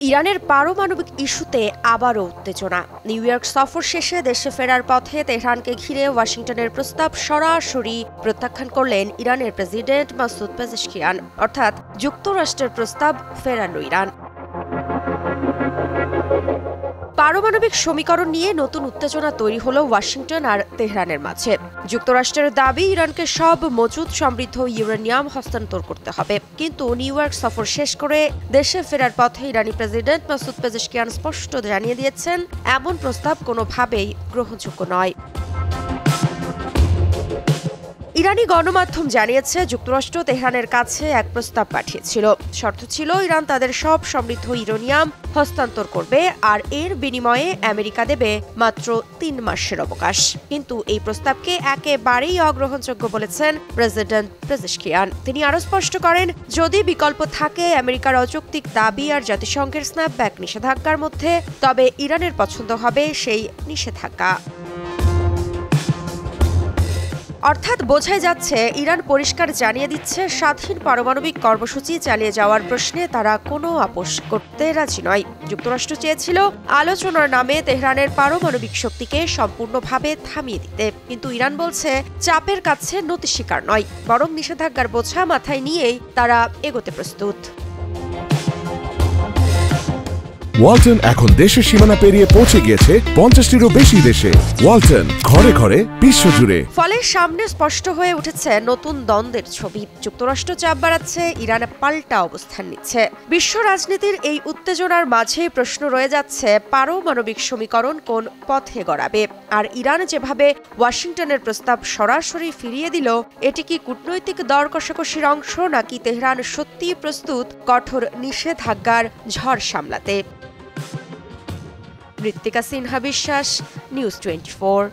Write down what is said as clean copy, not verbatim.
ইরানের পারমাণবিক ইস্যুতে আবারও উত্তেজনা। নিউ ইয়র্ক সফর শেষে দেশে ফেরার পথে তেহরানকে ঘিরে ওয়াশিংটনের প্রস্তাব সরাসরি প্রত্যাখ্যান করলেন ইরানের প্রেসিডেন্ট মাসুদ পেজেশকিয়ান। অর্থাৎ যুক্তরাষ্ট্রের প্রস্তাব ফেরালো ইরান। পারমাণবিক সমীকরণ নিয়ে নতুন উত্তেজনা তৈরি হলো ওয়াশিংটন আর তেহরানের মাঝে। যুক্তরাষ্ট্রের দাবি ইরানকে সব মজুদ সমৃদ্ধ ইউরেনিয়াম হস্তান্তর করতে হবে, কিন্তু নিউ ইয়র্ক সফর শেষ করে দেশে ফেরার পথে ইরানি প্রেসিডেন্ট মাসুদ পেজেশকিয়ান স্পষ্ট জানিয়ে দিয়েছেন, এমন প্রস্তাব কোনোভাবেই গ্রহণযোগ্য নয়। ইরানি গণমাধ্যম জানিয়েছে, যুক্তরাষ্ট্র তেহরানের কাছে এক প্রস্তাব পাঠিয়েছিল। শর্ত ছিল ইরান তাদের সব সমৃদ্ধ ইউরেনিয়াম হস্তান্তর করবে আর এর বিনিময়ে আমেরিকা দেবে মাত্র ৩ মাসের অবকাশ। কিন্তু এই প্রস্তাবকে একেবারেই অগ্রহণযোগ্য বলেছেন প্রেসিডেন্ট পেজেশকিয়ান। তিনি আরও স্পষ্ট করেন, যদি বিকল্প থাকে আমেরিকার অযৌক্তিক দাবি আর জাতিসংঘের স্ন্যাপব্যাক নিষেধাজ্ঞার মধ্যে, তবে ইরানের পছন্দ হবে সেই নিষেধাজ্ঞা। অর্থাৎ বোঝাই যাচ্ছে, ইরান পরিষ্কার জানিয়ে দিচ্ছে স্বাধীন পারমাণবিক কর্মসূচি চালিয়ে যাওয়ার প্রশ্নে তারা কোনো আপোষ করতে রাজি নয়। যুক্তরাষ্ট্র চেয়েছিল আলোচনার নামে তেহরানের পারমাণবিক শক্তিকে সম্পূর্ণভাবে থামিয়ে দিতে, কিন্তু ইরান বলছে চাপের কাছে নতি স্বীকার নয়, বরং নিষেধাজ্ঞার বোঝা মাথায় নিয়েই তারা এগোতে প্রস্তুত। ওয়ালটন এখন দেশের সীমানা পেরিয়ে পৌঁছে গিয়েছে 50টিরও বেশি দেশে। ওয়ালটন, ঘরে ঘরে বিশ্বজুড়ে। ফলে সামনে স্পষ্ট হয়ে উঠেছে নতুন দ্বন্দ্বের ছবি। যুক্তরাষ্ট্র চাপ বাড়াচ্ছে, ইরান পাল্টা অবস্থান নিচ্ছে। বিশ্ব রাজনীতির এই উত্তেজনার মাঝে প্রশ্ন রয়ে যাচ্ছে, পারমাণবিক সমীকরণ কোন পথে গড়াবে। আর ইরান যেভাবে ওয়াশিংটনের প্রস্তাব সরাসরি ফিরিয়ে দিল, এটি কি কূটনৈতিক দর কষাকষির অংশ, নাকি তেহরান সত্যিই প্রস্তুত কঠোর নিষেধাজ্ঞার ঝড় সামলাতে? ঋত্বিকা সিনহা বিশ্বাস, নিউজ 24।